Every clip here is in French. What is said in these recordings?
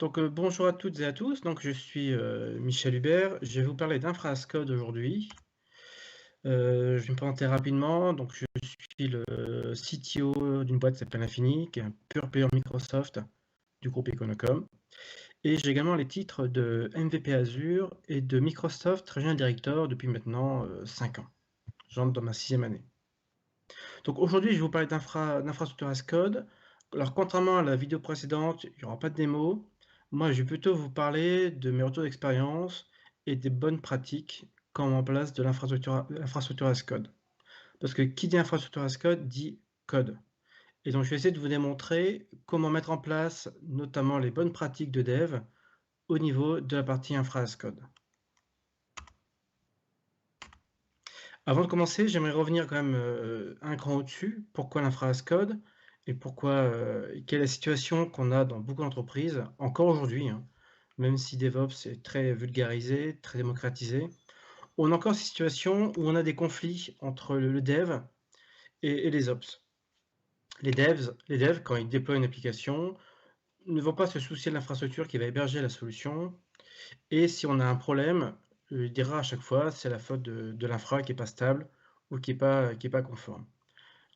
Bonjour à toutes et à tous. Je suis Michel Hubert. Je vais vous parler d'Infra as Code aujourd'hui. Je vais me présenter rapidement. Je suis le CTO d'une boîte qui s'appelle Infini, qui est un pure player Microsoft du groupe Econocom. Et j'ai également les titres de MVP Azure et de Microsoft Regional Director depuis maintenant 5 ans. J'entre dans ma 6e année. Donc aujourd'hui, je vais vous parler d'infrastructure as code. Alors contrairement à la vidéo précédente, il n'y aura pas de démo. Moi, je vais plutôt vous parler de mes retours d'expérience et des bonnes pratiques quand on met en place de l'infrastructure as code. Parce que qui dit infrastructure as code dit code. Et donc je vais essayer de vous démontrer comment mettre en place notamment les bonnes pratiques de dev au niveau de la partie infra as code. Avant de commencer, j'aimerais revenir quand même un cran au-dessus. Pourquoi l'infra as code et quelle est la situation qu'on a dans beaucoup d'entreprises, encore aujourd'hui, hein, même si DevOps est très vulgarisé, très démocratisé, on a encore cette situation où on a des conflits entre le dev et les ops. Les devs, quand ils déploient une application, ne vont pas se soucier de l'infrastructure qui va héberger la solution. Et si on a un problème, il dira à chaque fois c'est la faute de l'infra qui n'est pas stable ou qui est pas conforme.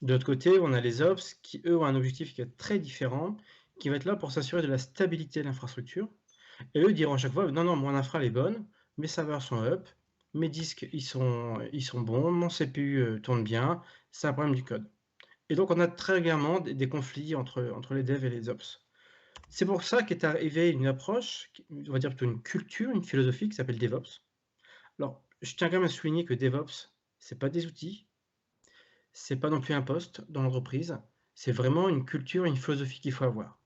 De l'autre côté, on a les ops qui, eux, ont un objectif qui est très différent, qui va être là pour s'assurer de la stabilité de l'infrastructure. Et eux diront à chaque fois, non, non, mon infra elle est bonne, mes serveurs sont up, mes disques ils sont bons, mon CPU tourne bien, c'est un problème du code. Et donc on a très régulièrement des conflits entre les devs et les ops. C'est pour ça qu'est arrivée une approche, on va dire plutôt une culture, une philosophie qui s'appelle DevOps. Alors, je tiens quand même à souligner que DevOps, c'est pas des outils, c'est pas non plus un poste dans l'entreprise, c'est vraiment une culture, une philosophie qu'il faut avoir.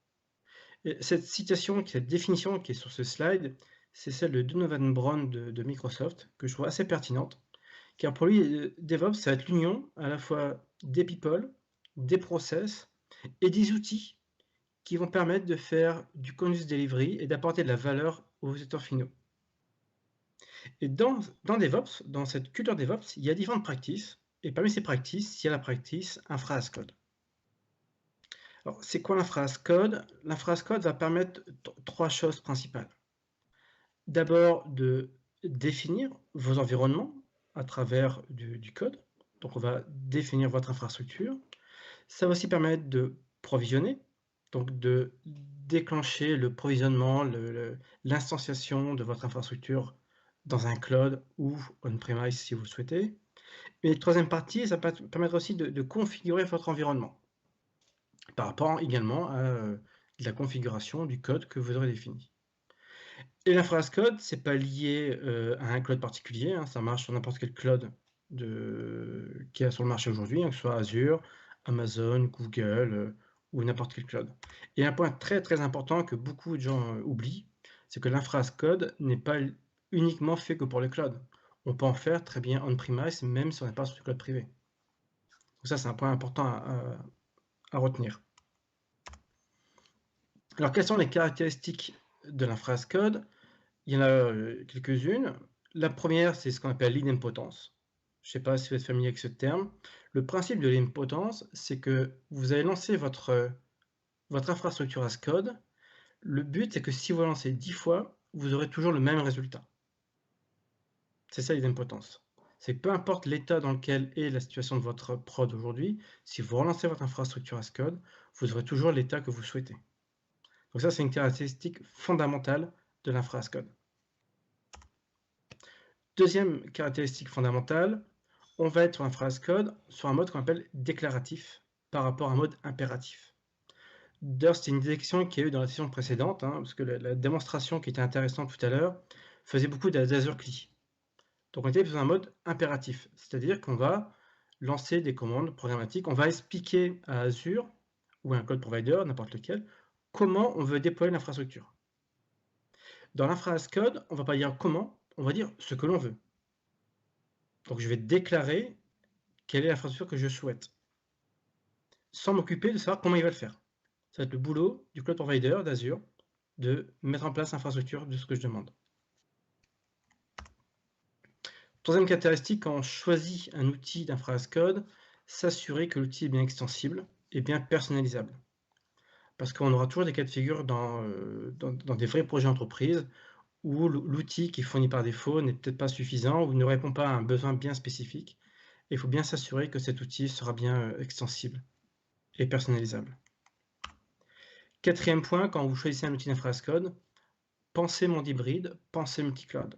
Et cette citation, cette définition qui est sur ce slide, c'est celle de Donovan Brown de Microsoft, que je trouve assez pertinente, car pour lui, DevOps, ça va être l'union à la fois des people, des process et des outils qui vont permettre de faire du continuous delivery et d'apporter de la valeur aux utilisateurs finaux. Et dans DevOps, dans cette culture DevOps, il y a différentes practices, et parmi ces practices, il y a la practice infra as code. Alors, c'est quoi l'infra as code? L'infra as code va permettre trois choses principales. D'abord, de définir vos environnements à travers du code. Donc, on va définir votre infrastructure. Ça va aussi permettre de provisionner, donc de déclencher le provisionnement, l'instanciation de votre infrastructure dans un cloud ou on-premise si vous le souhaitez. Et la troisième partie, ça permettre aussi de configurer votre environnement par rapport également à la configuration du code que vous aurez défini. Et l'infra as code, c'est pas lié à un cloud particulier, hein, ça marche sur n'importe quel cloud qui est sur le marché aujourd'hui, hein, que ce soit Azure, Amazon, Google ou n'importe quel cloud. Et un point très très important que beaucoup de gens oublient, c'est que l'infra as code n'est pas uniquement fait que pour le cloud. On peut en faire très bien on-premise, même si on n'est pas sur le cloud privé. Donc ça, c'est un point important à retenir. Alors, quelles sont les caractéristiques de l'infra as code? Il y en a quelques-unes. La première, c'est ce qu'on appelle l'idempotence. Je ne sais pas si vous êtes familier avec ce terme. Le principe de l'idempotence, c'est que vous allez lancer votre infrastructure as code. Le but, c'est que si vous lancez 10 fois, vous aurez toujours le même résultat. C'est ça l'idempotence. C'est que peu importe l'état dans lequel est la situation de votre prod aujourd'hui, si vous relancez votre infrastructure as code, vous aurez toujours l'état que vous souhaitez. Donc ça, c'est une caractéristique fondamentale de l'infra as code. Deuxième caractéristique fondamentale, on va être sur infra as code sur un mode qu'on appelle déclaratif par rapport à un mode impératif. D'ailleurs, c'était une direction qu'il y a eu dans la session précédente, hein, parce que la démonstration qui était intéressante tout à l'heure faisait beaucoup d'Azure CLI. Donc on était sur un mode impératif, c'est-à-dire qu'on va lancer des commandes programmatiques, on va expliquer à Azure ou à un cloud provider, n'importe lequel, comment on veut déployer l'infrastructure. Dans l'infra as code, on ne va pas dire comment, on va dire ce que l'on veut. Donc je vais déclarer quelle est l'infrastructure que je souhaite, sans m'occuper de savoir comment il va le faire. Ça va être le boulot du cloud provider d'Azure de mettre en place l'infrastructure de ce que je demande. Troisième caractéristique, quand on choisit un outil d'infra as code, s'assurer que l'outil est bien extensible et bien personnalisable. Parce qu'on aura toujours des cas de figure dans des vrais projets entreprises où l'outil qui est fourni par défaut n'est peut-être pas suffisant ou ne répond pas à un besoin bien spécifique. Et il faut bien s'assurer que cet outil sera bien extensible et personnalisable. Quatrième point, quand vous choisissez un outil d'infra as code, pensez monde hybride, pensez multi-cloud.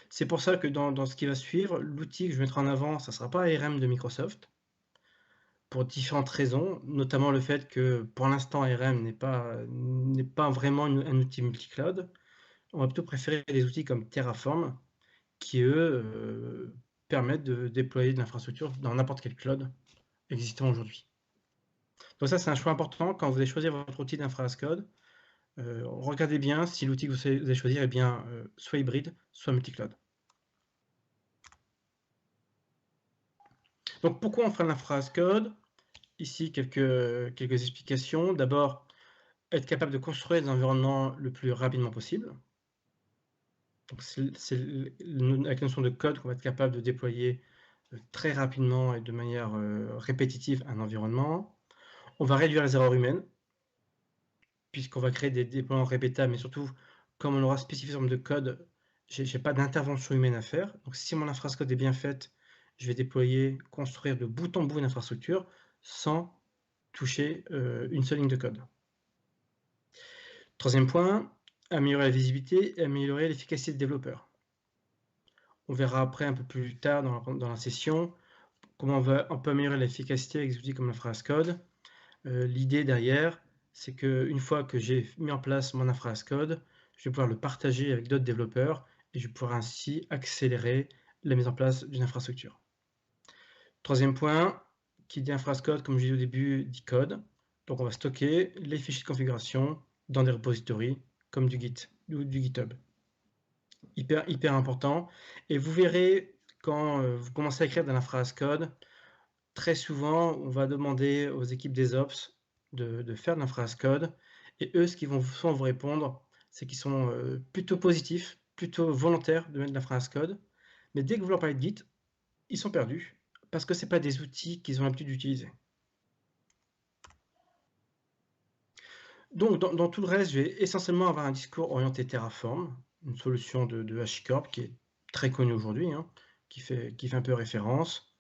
C'est pour ça que dans ce qui va suivre, l'outil que je mettrai en avant, ça ne sera pas ARM de Microsoft, pour différentes raisons, notamment le fait que pour l'instant ARM n'est pas vraiment un outil multi-cloud. On va plutôt préférer des outils comme Terraform, qui eux permettent de déployer de l'infrastructure dans n'importe quel cloud existant aujourd'hui. Donc ça, c'est un choix important quand vous allez choisir votre outil d'infra as code. Regardez bien si l'outil que vous allez choisir est bien soit hybride, soit multi-cloud. Donc pourquoi on fera de l'infra as code? Ici, quelques explications. D'abord, être capable de construire des environnements le plus rapidement possible. Donc c'est avec la notion de code qu'on va être capable de déployer très rapidement et de manière répétitive un environnement. On va réduire les erreurs humaines, puisqu'on va créer des déploiements répétables, mais surtout, comme on aura spécifié ce nombre de code, je n'ai pas d'intervention humaine à faire. Donc si mon infrastructure est bien faite, je vais déployer, construire de bout en bout une infrastructure sans toucher une seule ligne de code. Troisième point, améliorer la visibilité et améliorer l'efficacité des développeurs. On verra après un peu plus tard dans la session comment on peut améliorer l'efficacité avec des outils comme l'infra as code. L'idée derrière, c'est qu'une fois que j'ai mis en place mon infra as code, je vais pouvoir le partager avec d'autres développeurs et je vais pouvoir ainsi accélérer la mise en place d'une infrastructure. Troisième point, qui dit infra as code, comme je disais au début, dit code. Donc on va stocker les fichiers de configuration dans des repositories comme du Git ou du GitHub. Hyper important. Et vous verrez, quand vous commencez à écrire de l'infra as code, très souvent, on va demander aux équipes des ops de faire de l'infra as code. Et eux, ce qu'ils vont souvent vous répondre, c'est qu'ils sont plutôt positifs, plutôt volontaires de mettre de l'infra as code. Mais dès que vous leur parlez de Git, ils sont perdus, parce que ce n'est pas des outils qu'ils ont l'habitude d'utiliser. Donc, dans tout le reste, je vais essentiellement avoir un discours orienté Terraform, une solution de HashiCorp qui est très connue aujourd'hui, hein, qui fait un peu référence.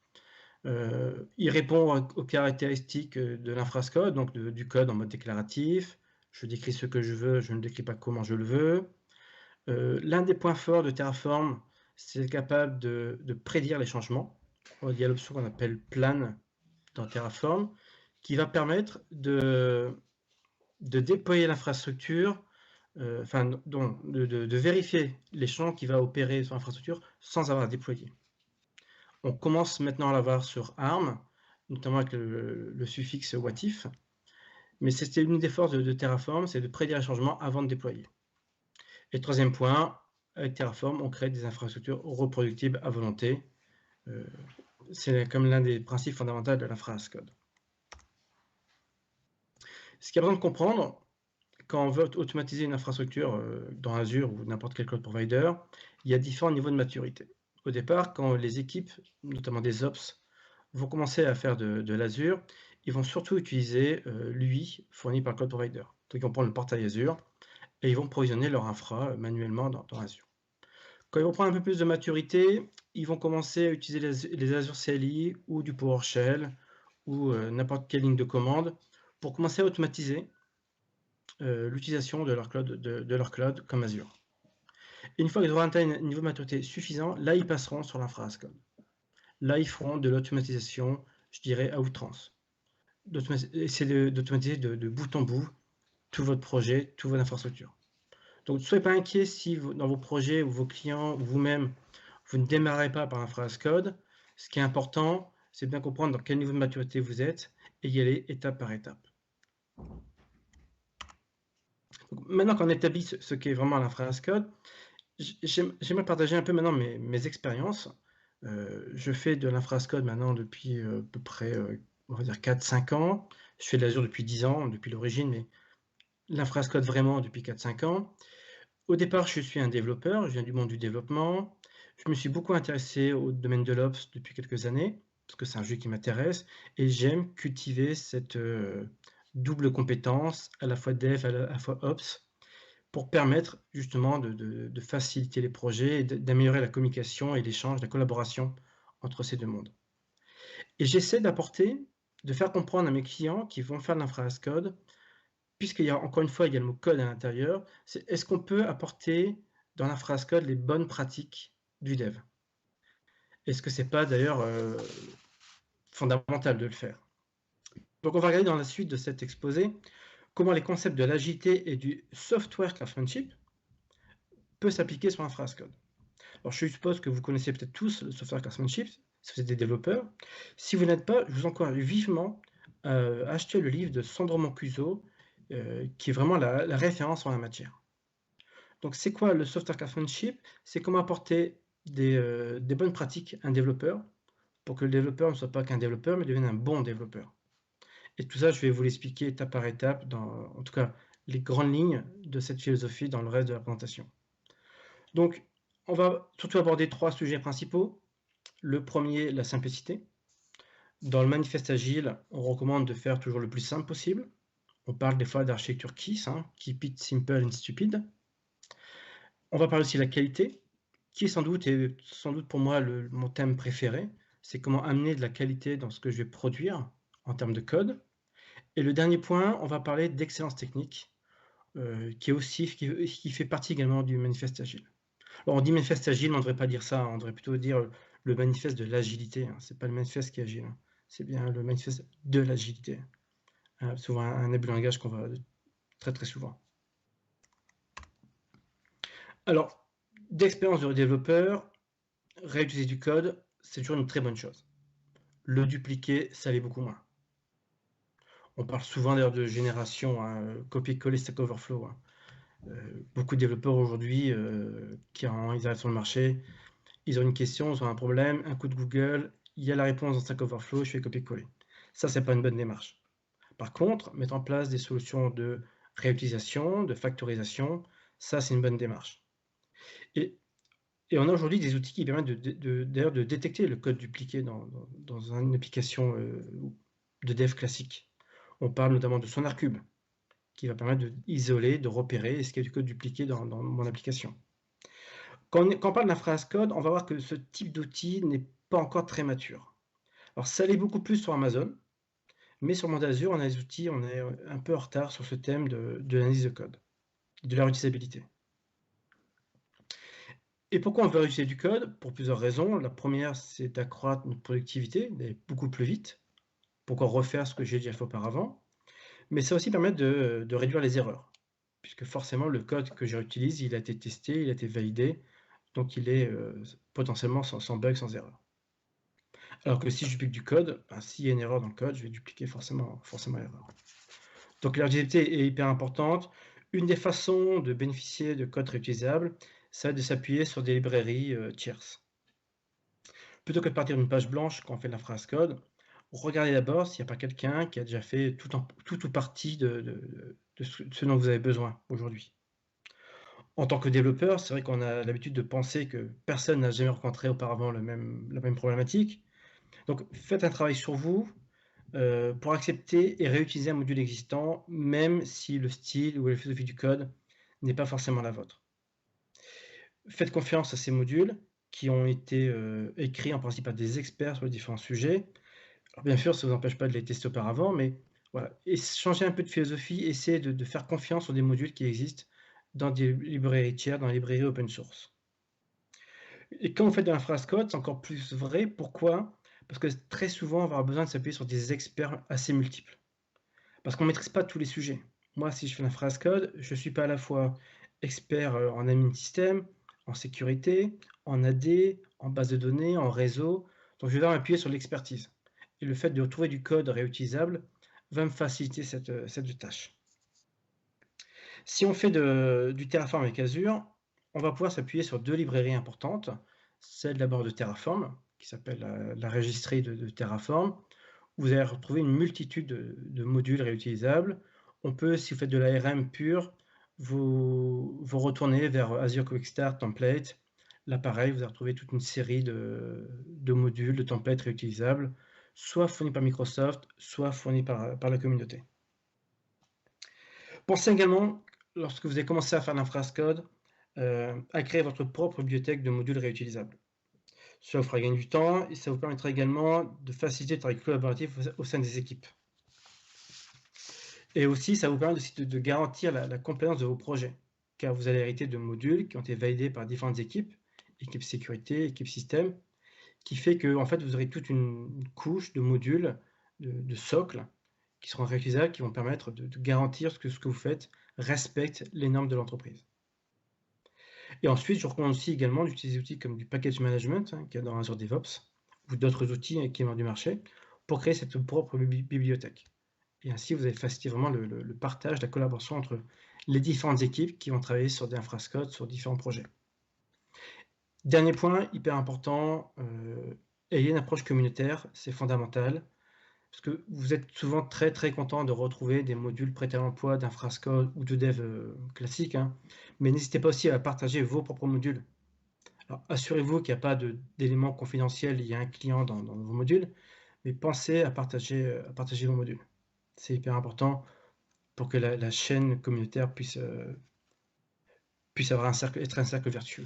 Il répond aux caractéristiques de l'infrascode, donc du code en mode déclaratif. Je décris ce que je veux, je ne décris pas comment je le veux. L'un des points forts de Terraform, c'est d'être capable de prédire les changements. Il y a l'option qu'on appelle Plan dans Terraform, qui va permettre de déployer l'infrastructure, de vérifier les changements qui va opérer sur l'infrastructure sans avoir à déployer. On commence maintenant à l'avoir sur ARM, notamment avec le suffixe WHATIF, mais c'était une des forces de Terraform, c'est de prédire les changements avant de déployer. Et troisième point, avec Terraform, on crée des infrastructures reproductibles à volonté. C'est comme l'un des principes fondamentaux de l'infra as code. Ce qu'il y a besoin de comprendre, quand on veut automatiser une infrastructure dans Azure ou n'importe quel cloud provider, il y a différents niveaux de maturité. Au départ, quand les équipes, notamment des ops, vont commencer à faire de l'Azure, ils vont surtout utiliser l'UI fourni par le cloud provider. Donc ils vont prendre le portail Azure et ils vont provisionner leur infra manuellement dans Azure. Quand ils vont prendre un peu plus de maturité, ils vont commencer à utiliser les Azure CLI ou du PowerShell ou n'importe quelle ligne de commande pour commencer à automatiser l'utilisation de leur cloud comme Azure. Et une fois qu'ils auront atteint un niveau de maturité suffisant, là ils passeront sur l'infra as code. Là ils feront de l'automatisation, je dirais, à outrance. Essayer d'automatiser de bout en bout tout votre projet, toute votre infrastructure. Donc ne soyez pas inquiets si dans vos projets ou vos clients ou vous-même, vous ne démarrez pas par l'infra as code. Ce qui est important, c'est de bien comprendre dans quel niveau de maturité vous êtes et y aller étape par étape. Donc, maintenant qu'on établit ce qu'est vraiment l'infra as code, j'aimerais partager un peu maintenant mes expériences. Je fais de l'infra as code maintenant depuis à peu près, on va dire 4-5 ans. Je fais de l'Azure depuis 10 ans, depuis l'origine, mais l'infra as code vraiment depuis 4-5 ans. Au départ, je suis un développeur, je viens du monde du développement. Je me suis beaucoup intéressé au domaine de l'Ops depuis quelques années, parce que c'est un jeu qui m'intéresse, et j'aime cultiver cette double compétence, à la fois dev, à la fois ops, pour permettre justement de faciliter les projets et d'améliorer la communication et l'échange, la collaboration entre ces 2 mondes. Et j'essaie de faire comprendre à mes clients qui vont faire de l'infra as code, puisqu'il y a encore une fois, il y a le mot code à l'intérieur, c'est est-ce qu'on peut apporter dans l'infra as code les bonnes pratiques du dev? Est-ce que c'est pas d'ailleurs, fondamental de le faire? Donc on va regarder dans la suite de cet exposé comment les concepts de l'agilité et du software craftsmanship peuvent s'appliquer sur l'infra as code. Alors je suppose que vous connaissez peut-être tous le software craftsmanship, si vous êtes des développeurs. Si vous n'êtes pas, je vous encourage vivement à acheter le livre de Sandro Mancuso, qui est vraiment la référence en la matière. Donc c'est quoi le software craftsmanship? C'est comment apporter des bonnes pratiques à un développeur pour que le développeur ne soit pas qu'un développeur, mais devienne un bon développeur. Et tout ça, je vais vous l'expliquer étape par étape, en tout cas les grandes lignes de cette philosophie dans le reste de la présentation. Donc, on va surtout aborder 3 sujets principaux. Le premier, la simplicité. Dans le manifeste agile, on recommande de faire toujours le plus simple possible. On parle des fois d'architecture KISS, Keep it simple and stupid. On va parler aussi de la qualité, qui est sans doute pour moi mon thème préféré. C'est comment amener de la qualité dans ce que je vais produire en termes de code. Et le dernier point, on va parler d'excellence technique, qui fait partie également du manifeste agile. Alors on dit manifeste agile, mais on ne devrait pas dire ça, on devrait plutôt dire le manifeste de l'agilité. C'est pas le manifeste qui est agile, c'est bien le manifeste de l'agilité. Souvent un abus de langage qu'on voit très très souvent. Alors, d'expérience de développeur, réutiliser du code, c'est toujours une très bonne chose. Le dupliquer, ça l'est beaucoup moins. On parle souvent d'ailleurs de génération, copier-coller Stack Overflow. Beaucoup de développeurs aujourd'hui qui arrivent sur le marché, ils ont une question, ils ont un problème, un coup de Google, il y a la réponse dans Stack Overflow, je fais copier-coller. Ça, c'est pas une bonne démarche. Par contre, mettre en place des solutions de réutilisation, de factorisation, ça, c'est une bonne démarche. Et on a aujourd'hui des outils qui permettent d'ailleurs de détecter le code dupliqué dans une application de dev classique. On parle notamment de SonarCube, qui va permettre d'isoler, de repérer est-ce qu'il y a du code dupliqué dans mon application. Quand on parle d'infra as code, on va voir que ce type d'outil n'est pas encore très mature. Alors ça l'est beaucoup plus sur Amazon, mais sur Monde Azure, on a des outils, on est un peu en retard sur ce thème de l'analyse de code, de la réutilisabilité. Et pourquoi on veut réutiliser du code? Pour plusieurs raisons. La première, c'est d'accroître notre productivité, d'aller beaucoup plus vite. Pourquoi refaire ce que j'ai déjà fait auparavant? Mais ça aussi permettre de réduire les erreurs, puisque forcément le code que je réutilise, il a été testé, il a été validé, donc il est potentiellement sans bug, sans erreur. Alors que si je duplique du code, s'il y a une erreur dans le code, je vais dupliquer forcément l'erreur. Donc la réutilisabilité est hyper importante. Une des façons de bénéficier de code réutilisable, c'est de s'appuyer sur des librairies tierces. Plutôt que de partir d'une page blanche quand on fait de l'infra as code, regardez d'abord s'il n'y a pas quelqu'un qui a déjà fait tout ou partie de ce dont vous avez besoin aujourd'hui. En tant que développeur, c'est vrai qu'on a l'habitude de penser que personne n'a jamais rencontré auparavant la même problématique. Donc faites un travail sur vous pour accepter et réutiliser un module existant, même si le style ou la philosophie du code n'est pas forcément la vôtre. Faites confiance à ces modules qui ont été écrits en principe par des experts sur les différents sujets. Alors bien sûr, ça ne vous empêche pas de les tester auparavant, mais voilà, et changer un peu de philosophie, essayez de faire confiance sur des modules qui existent dans des librairies tiers, dans les librairies open source. Et quand vous faites de l'infra as code, c'est encore plus vrai. Pourquoi? Parce que très souvent, on va avoir besoin de s'appuyer sur des experts assez multiples. Parce qu'on ne maîtrise pas tous les sujets. Moi, si je fais l'infra as code, je ne suis pas à la fois expert en admin système, en sécurité, en AD, en base de données, en réseau. Donc je vais devoir m'appuyer sur l'expertise. Et le fait de retrouver du code réutilisable va me faciliter cette tâche. Si on fait du Terraform avec Azure, on va pouvoir s'appuyer sur 2 librairies importantes. Celle d'abord de Terraform, qui s'appelle la registry de Terraform. Vous allez retrouver une multitude de modules réutilisables. On peut, si vous faites de l'ARM pur, vous retourner vers Azure Quick Start Template. Là, pareil, vous allez retrouver toute une série de modules, de templates réutilisables, soit fournis par Microsoft, soit fournis par la communauté. Pensez également, lorsque vous avez commencé à faire l'infrascode, à créer votre propre bibliothèque de modules réutilisables. Cela vous fera gagner du temps et ça vous permettra également de faciliter le travail collaboratif au sein des équipes. Et aussi, ça vous permet aussi de garantir la compliance de vos projets, car vous allez hériter de modules qui ont été validés par différentes équipes, équipe sécurité, équipe système, qui fait que en fait, vous aurez toute une couche de modules, de socles, qui seront réutilisables, qui vont permettre de garantir ce que vous faites respecte les normes de l'entreprise. Et ensuite, je recommande aussi également d'utiliser des outils comme du package management, qu'il y a dans Azure DevOps, ou d'autres outils qui émergent du marché, pour créer cette propre bibliothèque. Et ainsi, vous allez faciliter vraiment le partage, la collaboration entre les différentes équipes qui vont travailler sur des infrascodes, sur différents projets. Dernier point, hyper important, ayez une approche communautaire, c'est fondamental, parce que vous êtes souvent très content de retrouver des modules prêts à l'emploi d'infrascode ou de dev classique, mais n'hésitez pas aussi à partager vos propres modules. Alors, assurez-vous qu'il n'y a pas d'éléments confidentiels liés à un client dans vos modules, mais pensez à partager vos modules. C'est hyper important pour que la chaîne communautaire puisse avoir être un cercle vertueux.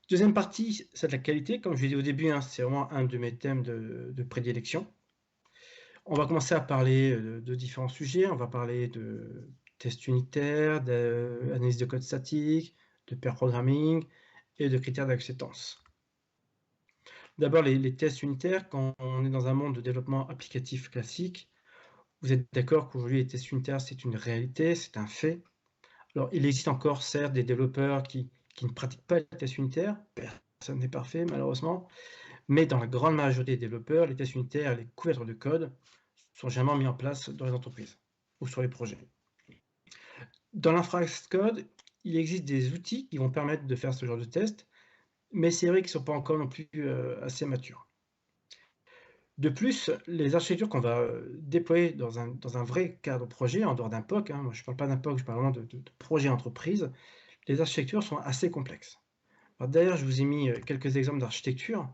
Deuxième partie, c'est de la qualité. Comme je l'ai dit au début, c'est vraiment un de mes thèmes de prédilection. On va commencer à parler de différents sujets. On va parler de tests unitaires, d'analyse de code statique, de pair programming et de critères d'acceptance. D'abord, les tests unitaires, quand on est dans un monde de développement applicatif classique, vous êtes d'accord qu'aujourd'hui, les tests unitaires, c'est une réalité, c'est un fait. Alors, il existe encore, certes, des développeurs qui ne pratiquent pas les tests unitaires. Personne n'est parfait, malheureusement. Mais dans la grande majorité des développeurs, les tests unitaires et les couvertures de code sont jamais mis en place dans les entreprises ou sur les projets. Dans l'infrascode, il existe des outils qui vont permettre de faire ce genre de tests, mais c'est vrai qu'ils ne sont pas encore non plus assez matures. De plus, les architectures qu'on va déployer dans un vrai cadre projet, en dehors d'un POC, moi je ne parle pas d'un POC, je parle vraiment de projet entreprise, les architectures sont assez complexes. Alors d'ailleurs, je vous ai mis quelques exemples d'architectures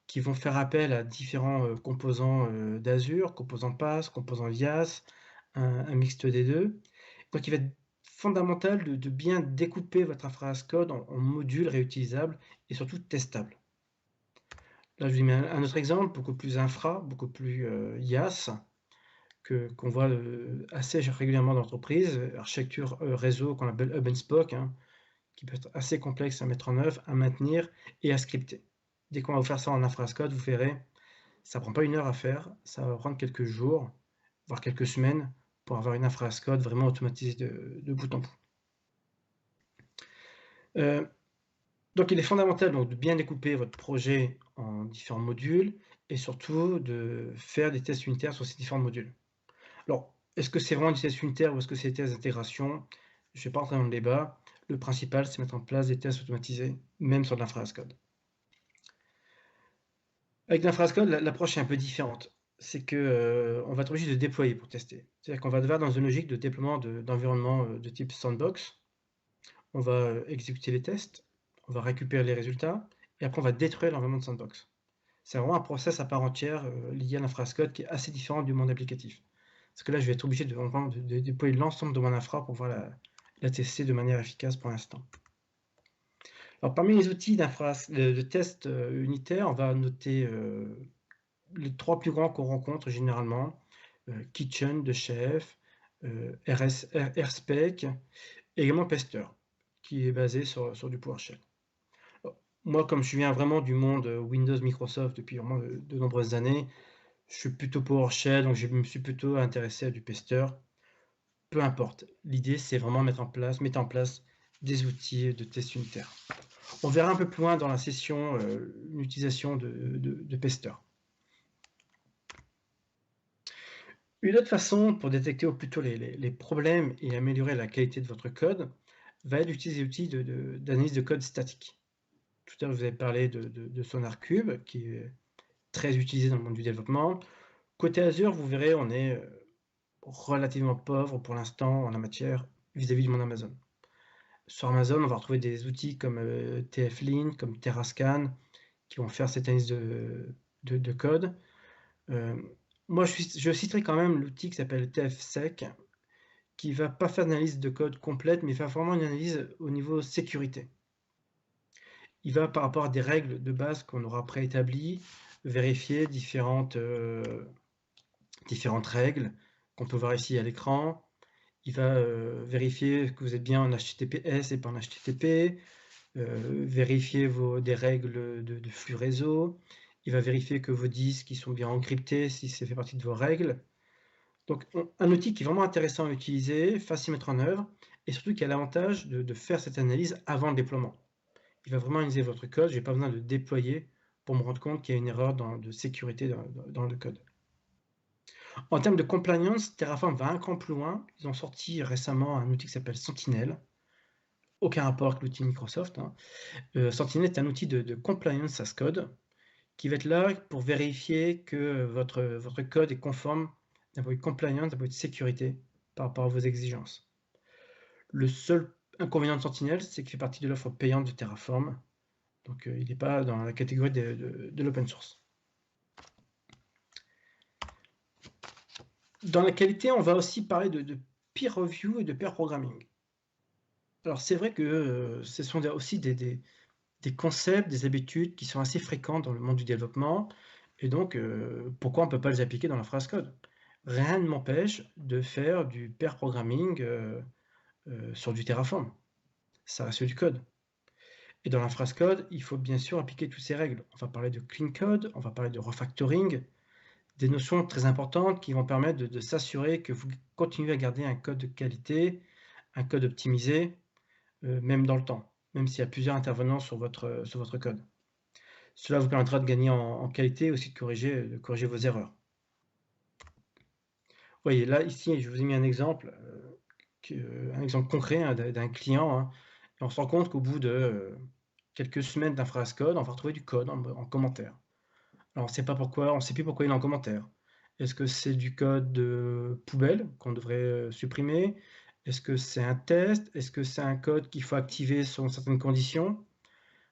qui vont faire appel à différents composants d'Azure, composants PaaS, composants IaaS, un mixte des deux. Donc il va être fondamental de bien découper votre infrascode en modules réutilisables et surtout testables. Là, je vous mets un autre exemple, beaucoup plus infra, beaucoup plus IaaS, qu'on voit assez régulièrement dans l'entreprise, architecture réseau qu'on appelle Hub and Spoke, qui peut être assez complexe à mettre en œuvre, à maintenir et à scripter. Dès qu'on va vous faire ça en infrascode, vous verrez, ça ne prend pas une heure à faire, ça va prendre quelques jours, voire quelques semaines, pour avoir une infrascode vraiment automatisée de bout en bout. Donc il est fondamental donc, de bien découper votre projet en différents modules et surtout de faire des tests unitaires sur ces différents modules. Alors, est-ce que c'est vraiment des tests unitaires ou est-ce que c'est des tests d'intégration? Je ne vais pas entrer dans le débat. Le principal, c'est mettre en place des tests automatisés, même sur de l'infrascode. Avec l'infrascode, l'approche est un peu différente. C'est qu'on va être obligé de déployer pour tester. C'est-à-dire qu'on va devoir dans une logique de déploiement d'environnement de type sandbox. On va exécuter les tests, on va récupérer les résultats, et après on va détruire l'environnement de sandbox. C'est vraiment un process à part entière lié à l'infrascode qui est assez différent du monde applicatif. Parce que là, je vais être obligé de déployer l'ensemble de mon infra pour pouvoir la tester de manière efficace pour l'instant. Alors, parmi les outils de test unitaire, on va noter les trois plus grands qu'on rencontre généralement, Kitchen de Chef, RSpec, et également Pester, qui est basé sur du PowerShell. Alors, moi, comme je viens vraiment du monde Windows Microsoft depuis vraiment de nombreuses années, je suis plutôt PowerShell, donc je me suis plutôt intéressé à du Pester. Peu importe, l'idée c'est vraiment mettre en place des outils de test unitaire. On verra un peu plus loin dans la session l'utilisation de Pester. Une autre façon pour détecter au plus tôt les problèmes et améliorer la qualité de votre code va être d'utiliser des outils d'analyse de code statique. Tout à l'heure, vous avez parlé de SonarCube, qui est très utilisé dans le monde du développement. Côté Azure, vous verrez, on est relativement pauvre pour l'instant en la matière vis-à-vis du monde Amazon. Sur Amazon, on va retrouver des outils comme TF-Link, comme Terrascan, qui vont faire cette analyse de code. Moi, je citerai quand même l'outil qui s'appelle TFSec, qui va pas faire d'analyse de code complète, mais faire vraiment une analyse au niveau sécurité. Il va, par rapport à des règles de base qu'on aura préétablies, vérifier différentes règles qu'on peut voir ici à l'écran. Il va vérifier que vous êtes bien en HTTPS et pas en HTTP, vérifier des règles de flux réseau. Il va vérifier que vos disques ils sont bien encryptés si ça fait partie de vos règles. Donc un outil qui est vraiment intéressant à utiliser, facile à mettre en œuvre, et surtout qui a l'avantage de faire cette analyse avant le déploiement. Il va vraiment analyser votre code, je n'ai pas besoin de déployer pour me rendre compte qu'il y a une erreur de sécurité dans le code. En termes de compliance, Terraform va un cran plus loin. Ils ont sorti récemment un outil qui s'appelle Sentinel. Aucun rapport avec l'outil Microsoft, hein. Sentinel est un outil de compliance as code qui va être là pour vérifier que votre code est conforme d'un point de vue compliance, d'un point de vue de sécurité par rapport à vos exigences. Le seul inconvénient de Sentinel, c'est qu'il fait partie de l'offre payante de Terraform. Donc il n'est pas dans la catégorie de l'open source. Dans la qualité, on va aussi parler de peer review et de pair programming. Alors c'est vrai que ce sont aussi des concepts, des habitudes qui sont assez fréquents dans le monde du développement, et donc pourquoi on ne peut pas les appliquer dans la phrase code? Rien ne m'empêche de faire du pair programming sur du Terraform. Ça reste du code. Et dans la phrase code, il faut bien sûr appliquer toutes ces règles. On va parler de clean code, on va parler de refactoring, des notions très importantes qui vont permettre de s'assurer que vous continuez à garder un code de qualité, un code optimisé, même dans le temps, même s'il y a plusieurs intervenants sur votre code. Cela vous permettra de gagner en qualité et aussi de corriger vos erreurs. Vous voyez, là, ici, je vous ai mis un exemple concret, hein, d'un client, hein, et on se rend compte qu'au bout de quelques semaines d'un phrase code, on va retrouver du code en commentaire. Alors, on ne sait pas pourquoi, on ne sait plus pourquoi il est en commentaire. Est-ce que c'est du code poubelle qu'on devrait supprimer? Est-ce que c'est un test? Est-ce que c'est un code qu'il faut activer selon certaines conditions?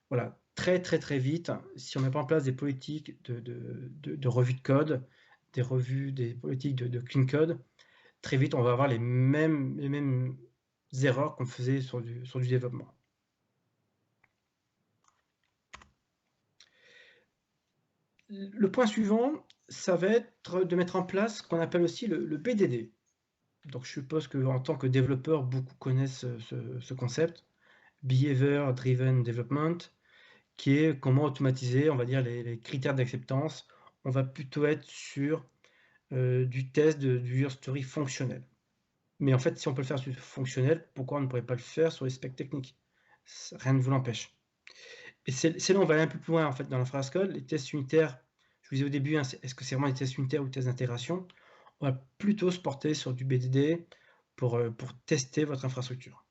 Voilà, très très très vite, si on met pas en place des politiques de revue de code, des politiques de clean code, très vite on va avoir les mêmes erreurs qu'on faisait sur du développement. Le point suivant, ça va être de mettre en place ce qu'on appelle aussi le BDD. Donc je suppose qu'en tant que développeur, beaucoup connaissent ce concept, Behavior Driven Development, qui est comment automatiser, on va dire, les critères d'acceptance. On va plutôt être sur du test du user story fonctionnel. Mais en fait, si on peut le faire sur du fonctionnel, pourquoi on ne pourrait pas le faire sur les specs techniques? Rien ne vous l'empêche. Et c'est là où on va aller un peu plus loin en fait dans la phrase code. Les tests unitaires, je vous disais au début, hein, est-ce que c'est vraiment des tests unitaires ou des tests d'intégration? On va plutôt se porter sur du BDD pour tester votre infrastructure.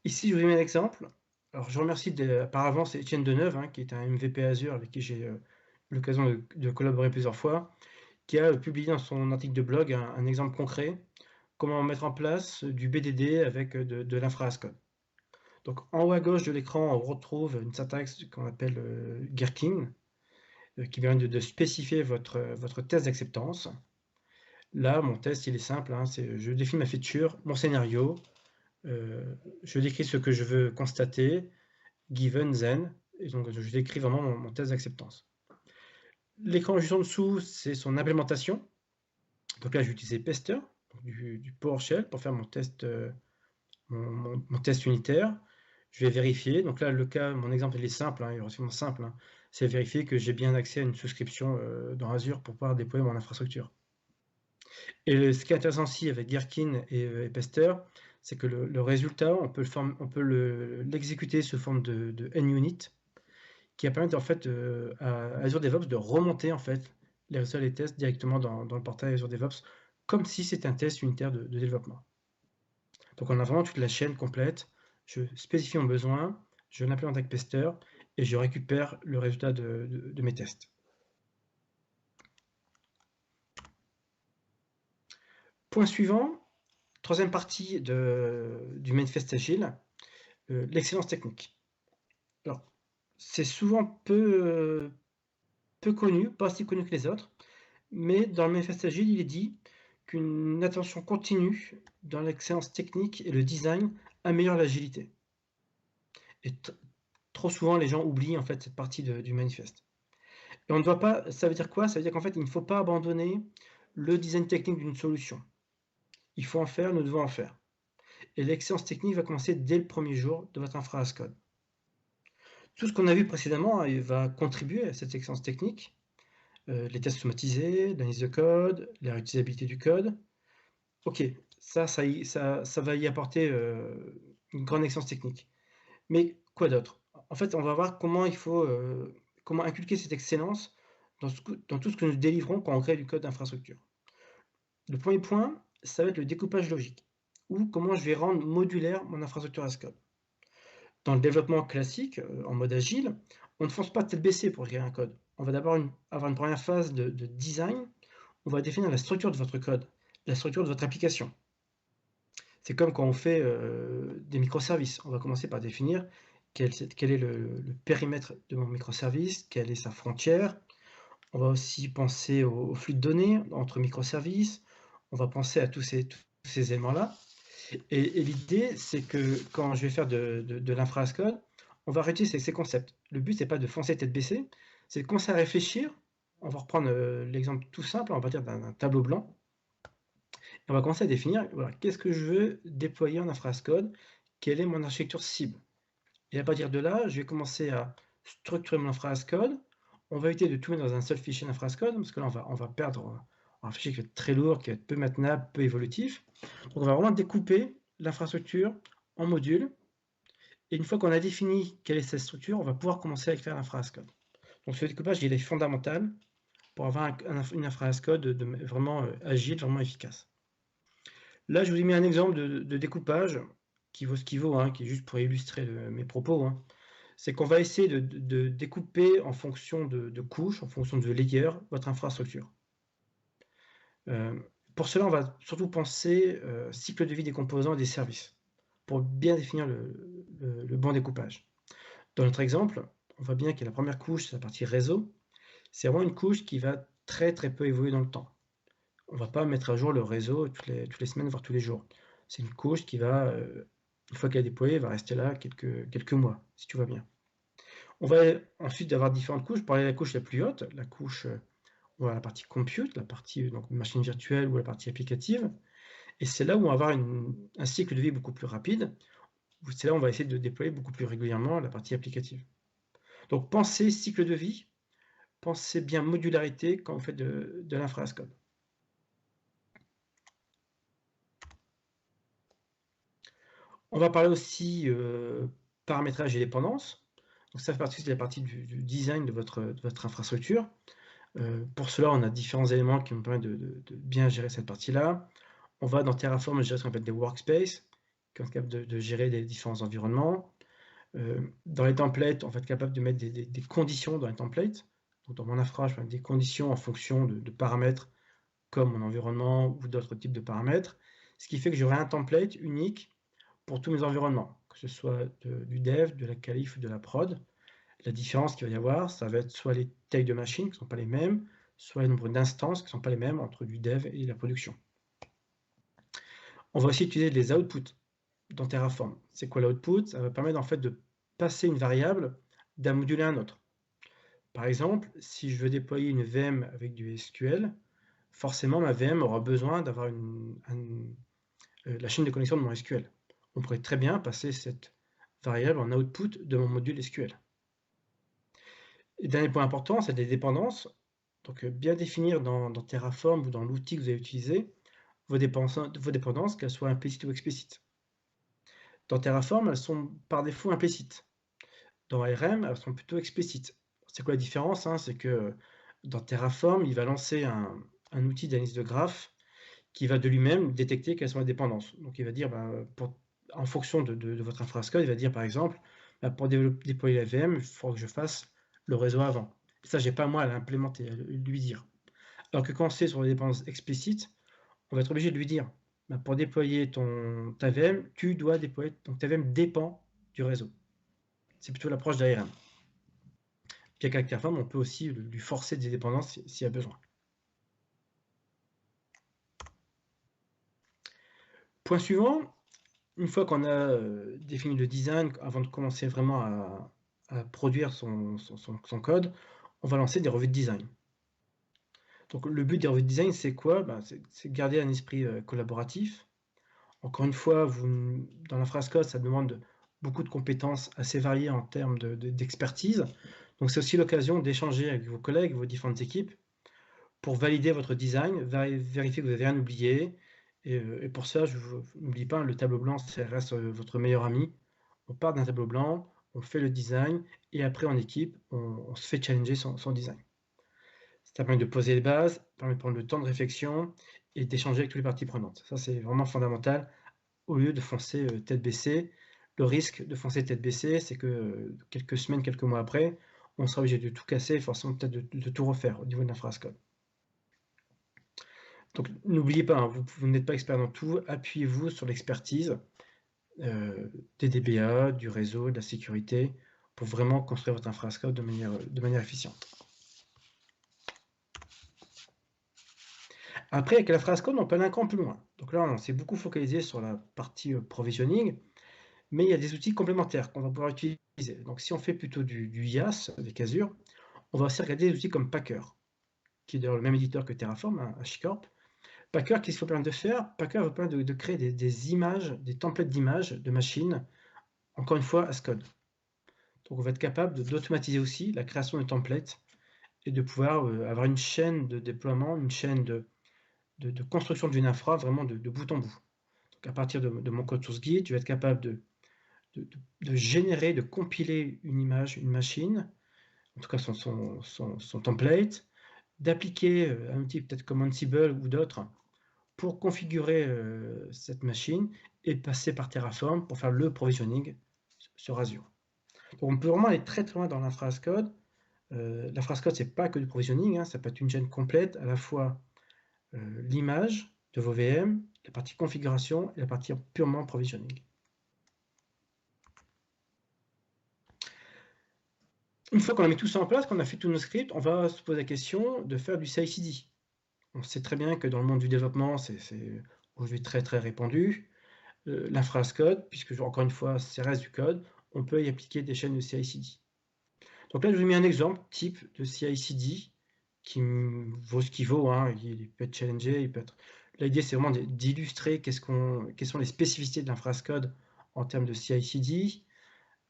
Ici, je vous ai mis un exemple. Alors, je remercie par avance Étienne Deneuve, hein, qui est un MVP Azure avec qui j'ai eu l'occasion de collaborer plusieurs fois, qui a publié dans son article de blog un exemple concret, comment mettre en place du BDD avec de l'infra as code. Donc en haut à gauche de l'écran, on retrouve une syntaxe qu'on appelle Gherkin, qui permet de spécifier votre test d'acceptance. Là, mon test, il est simple, hein, je définis ma feature, mon scénario, je décris ce que je veux constater, given, then, et donc je décris vraiment mon test d'acceptance. L'écran juste en dessous, c'est son implémentation. Donc là, je vais utiliser Pester, donc du PowerShell, pour faire mon test unitaire. Je vais vérifier. Donc là, mon exemple, il est simple, hein, il est relativement simple, hein. C'est vérifier que j'ai bien accès à une souscription dans Azure pour pouvoir déployer mon infrastructure. Et ce qui est intéressant aussi avec Gherkin et Pester, c'est que le résultat, on peut l'exécuter sous forme de NUnit, qui va permettre en fait à Azure DevOps de remonter en fait les résultats des tests directement dans le portail Azure DevOps, comme si c'était un test unitaire de développement. Donc on a vraiment toute la chaîne complète. Je spécifie mon besoin, je l'implémente avec Pester et je récupère le résultat de mes tests. Point suivant, troisième partie du manifeste agile, l'excellence technique. Alors, C'est souvent peu connu, pas aussi connu que les autres, mais dans le manifeste agile, il est dit qu'une attention continue dans l'excellence technique et le design améliore l'agilité. Et trop souvent, les gens oublient en fait cette partie du manifeste. Et on ne doit pas. Ça veut dire quoi? Ça veut dire qu'en fait, il ne faut pas abandonner le design technique d'une solution. Il faut en faire, nous devons en faire. Et l'excellence technique va commencer dès le premier jour de votre infra as code. Tout ce qu'on a vu précédemment, il va contribuer à cette excellence technique. Les tests automatisés, l'analyse de code, la réutilisabilité du code. OK, ça va y apporter, une grande excellence technique. Mais quoi d'autre? En fait, on va voir comment il faut, comment inculquer cette excellence dans tout ce que nous délivrons quand on crée du code d'infrastructure. Le premier point, ça va être le découpage logique ou comment je vais rendre modulaire mon infrastructure as code. Dans le développement classique, en mode agile, on ne fonce pas tête baissée pour écrire un code. On va d'abord avoir une première phase de design. On va définir la structure de votre code, la structure de votre application. C'est comme quand on fait des microservices. On va commencer par définir quel est le périmètre de mon microservice, quelle est sa frontière. On va aussi penser au flux de données entre microservices. On va penser à tous ces éléments-là. Et l'idée, c'est que quand je vais faire de l'infra as code, on va réutiliser ces concepts. Le but, c'est pas de foncer tête baissée, c'est de commencer à réfléchir. On va reprendre l'exemple tout simple, on va partir d'un tableau blanc. On va commencer à définir, voilà, qu'est-ce que je veux déployer en infra as code, quelle est mon architecture cible. Et à partir de là, je vais commencer à structurer mon infra as code. On va éviter de tout mettre dans un seul fichier d'infra as code, parce que là, on va perdre un fichier qui va être très lourd, qui va être peu maintenable, peu évolutif. Donc on va vraiment découper l'infrastructure en modules. Et une fois qu'on a défini quelle est cette structure, on va pouvoir commencer à écrire l'infra as code. Donc ce découpage, il est fondamental pour avoir une infra as code vraiment agile, vraiment efficace. Là, je vous ai mis un exemple de découpage qui vaut ce qu'il vaut, hein, qui est juste pour illustrer mes propos. Hein. C'est qu'on va essayer de découper en fonction de couches, en fonction de layers, votre infrastructure. Pour cela, on va surtout penser cycle de vie des composants et des services, pour bien définir le bon découpage. Dans notre exemple, on voit bien que la première couche, c'est la partie réseau. C'est vraiment une couche qui va très peu évoluer dans le temps. On ne va pas mettre à jour le réseau toutes les semaines, voire tous les jours. C'est une couche qui va, une fois qu'elle est déployée, va rester là quelques mois, si tout va bien. On va ensuite avoir différentes couches. Pour aller à la couche la plus haute, la couche, on va la partie compute, la partie donc machine virtuelle ou la partie applicative. Et c'est là où on va avoir un cycle de vie beaucoup plus rapide. C'est là où on va essayer de déployer beaucoup plus régulièrement la partie applicative. Donc pensez cycle de vie, pensez bien modularité quand vous faites de l'infra as code. On va parler aussi paramétrage et dépendance. Donc ça fait partie de la partie du design de votre infrastructure. Pour cela, on a différents éléments qui nous permettent de bien gérer cette partie-là. On va dans Terraform gérer ce qu'on appelle des workspaces, qui vont être capables de gérer les différents environnements. Dans les templates, on va être capable de mettre des conditions dans les templates. Donc dans mon infra, je vais mettre des conditions en fonction de paramètres comme mon environnement ou d'autres types de paramètres. Ce qui fait que j'aurai un template unique pour tous mes environnements, que ce soit du dev, de la qualif ou de la prod. La différence qu'il va y avoir, ça va être soit les tailles de machines qui ne sont pas les mêmes, soit le nombre d'instances qui ne sont pas les mêmes entre du dev et la production. On va aussi utiliser les outputs dans Terraform. C'est quoi l'output? Ça va permettre en fait de passer une variable d'un module à un autre. Par exemple, si je veux déployer une VM avec du SQL, forcément ma VM aura besoin d'avoir la chaîne de connexion de mon SQL. On pourrait très bien passer cette variable en output de mon module SQL. Et dernier point important, c'est les dépendances. Donc bien définir dans Terraform ou dans l'outil que vous allez utiliser vos dépendances, qu'elles soient implicites ou explicites. Dans Terraform, elles sont par défaut implicites. Dans RM, elles sont plutôt explicites. C'est quoi la différence? C'est que dans Terraform, il va lancer un outil d'analyse de graphe qui va de lui-même détecter quelles sont les dépendances. Donc il va dire, en fonction de votre infrastructure, il va dire par exemple, pour déployer la VM, il faudra que je fasse le réseau avant. Et ça, j'ai pas moi à l'implémenter, à lui dire. Alors que quand c'est sur les dépendances explicites, on va être obligé de lui dire, pour déployer ta VM, tu dois déployer, donc ta VM dépend du réseau. C'est plutôt l'approche d'ARM. Puis avec Terraform, on peut aussi lui forcer des dépendances s'il y a besoin. Point suivant, une fois qu'on a défini le design, avant de commencer vraiment à produire son code, on va lancer des revues de design. Donc le but des revues de design, c'est quoi? C'est de garder un esprit collaboratif. Encore une fois, dans la phrase code, ça demande beaucoup de compétences assez variées en termes d'expertise. Donc c'est aussi l'occasion d'échanger avec vos collègues, vos différentes équipes, pour valider votre design, vérifier que vous n'avez rien oublié. Et pour ça, n'oubliez pas, le tableau blanc, ça reste votre meilleur ami. On part d'un tableau blanc, on fait le design, et après en équipe, on se fait challenger son design. Ça permet de poser les bases, ça permet de prendre le temps de réflexion et d'échanger avec toutes les parties prenantes. Ça, c'est vraiment fondamental. Au lieu de foncer tête baissée, le risque de foncer tête baissée, c'est que quelques semaines, quelques mois après, on sera obligé de tout casser, forcément peut-être de tout refaire au niveau de la phrase code. Donc n'oubliez pas, hein, vous n'êtes pas expert dans tout, appuyez-vous sur l'expertise des DBA, du réseau, de la sécurité, pour vraiment construire votre infrastructure de manière efficiente. Après, avec la phrase code, on peut aller un cran plus loin. Donc là, on s'est beaucoup focalisé sur la partie provisioning, mais il y a des outils complémentaires qu'on va pouvoir utiliser. Donc si on fait plutôt du IaaS avec Azure, on va aussi regarder des outils comme Packer, qui est d'ailleurs le même éditeur que Terraform, hein, HashiCorp. Packer, qu'est-ce qu'il faut permettre de faire? Packer va permettre de créer des images, des templates d'images de machines, encore une fois, as code. Donc on va être capable d'automatiser aussi la création de templates et de pouvoir avoir une chaîne de déploiement, une chaîne de construction d'une infra vraiment de bout en bout. Donc à partir de mon code source guide, je vais être capable de générer, de compiler une image, une machine, en tout cas son template, d'appliquer un outil peut-être comme Ansible ou d'autres pour configurer cette machine et passer par Terraform pour faire le provisioning sur Azure. Donc on peut vraiment aller très très loin dans la phrase code. La phrase code, c'est pas que du provisioning, hein, ça peut être une chaîne complète, à la fois l'image de vos VM, la partie configuration et la partie purement provisioning. Une fois qu'on a mis tout ça en place, qu'on a fait tous nos scripts, on va se poser la question de faire du CI/CD. On sait très bien que dans le monde du développement, c'est aujourd'hui très très répandu. La phrase code, puisque encore une fois, ça reste du code, on peut y appliquer des chaînes de CI/CD. Donc là, je vous ai mis un exemple type de CI/CD qui vaut ce qu'il vaut, hein. Il peut être challengé, il peut être... L'idée, c'est vraiment d'illustrer quelles sont les spécificités de l'infrascode en termes de CI/CD.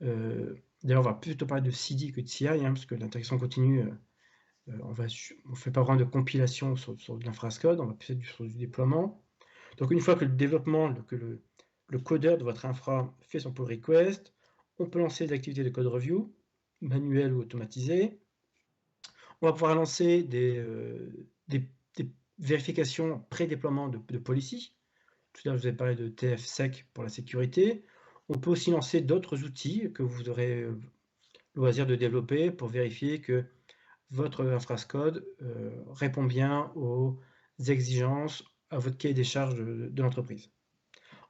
D'ailleurs, on va plutôt parler de CD que de CI, hein, parce que l'intégration continue, on ne fait pas vraiment de compilation sur de l'infrascode, on va plus être sur du déploiement. Donc une fois que le développement, que le codeur de votre infra fait son pull request, on peut lancer des activités de code review, manuelles ou automatisées. On va pouvoir lancer des vérifications pré-déploiement de policy. Tout à l'heure, je vous ai parlé de TFSec pour la sécurité. On peut aussi lancer d'autres outils que vous aurez loisir de développer pour vérifier que votre infrascode répond bien aux exigences, à votre cahier des charges de l'entreprise.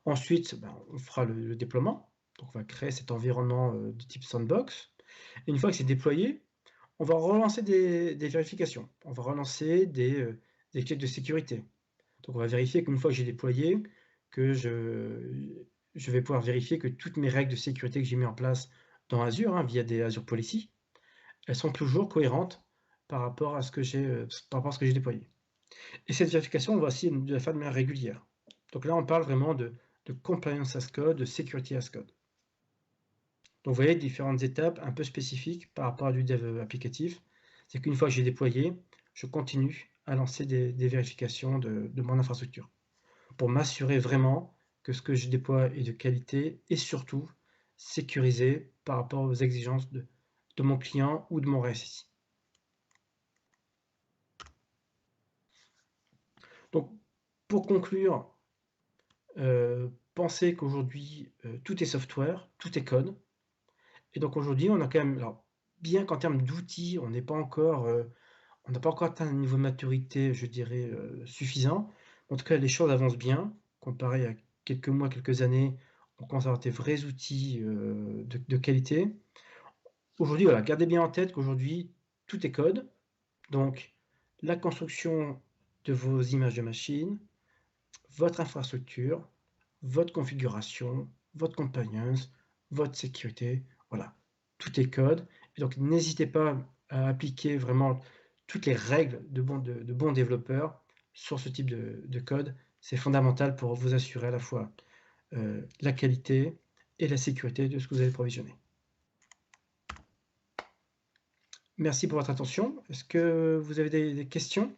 Ensuite, on fera le déploiement. Donc, on va créer cet environnement de type sandbox. Et une fois que c'est déployé, on va relancer des vérifications. On va relancer des checks de sécurité. Donc, on va vérifier qu'une fois que j'ai déployé, que je vais pouvoir vérifier que toutes mes règles de sécurité que j'ai mis en place dans Azure, hein, via des Azure Policy, elles sont toujours cohérentes par rapport à ce que j'ai déployé. Et cette vérification, on va aussi la faire de manière régulière. Donc là, on parle vraiment de compliance as code, de security as code. Donc vous voyez, différentes étapes un peu spécifiques par rapport à du dev applicatif. C'est qu'une fois que j'ai déployé, je continue à lancer des vérifications de mon infrastructure pour m'assurer vraiment que ce que je déploie est de qualité et surtout sécurisé par rapport aux exigences de mon client ou de mon RSSI. Donc, pour conclure, pensez qu'aujourd'hui, tout est software, tout est code. Et donc aujourd'hui, on a quand même, alors, bien qu'en termes d'outils, on n'a pas encore atteint un niveau de maturité, je dirais, suffisant. En tout cas, les choses avancent bien. Comparé à quelques mois, quelques années, on commence à avoir des vrais outils de qualité. Aujourd'hui, voilà, gardez bien en tête qu'aujourd'hui, tout est code. Donc, la construction de vos images de machine, votre infrastructure, votre configuration, votre compliance, votre sécurité, voilà, tout est code. Et donc, n'hésitez pas à appliquer vraiment toutes les règles de bons développeurs sur ce type de code. C'est fondamental pour vous assurer à la fois la qualité et la sécurité de ce que vous allez provisionner. Merci pour votre attention. Est-ce que vous avez des questions?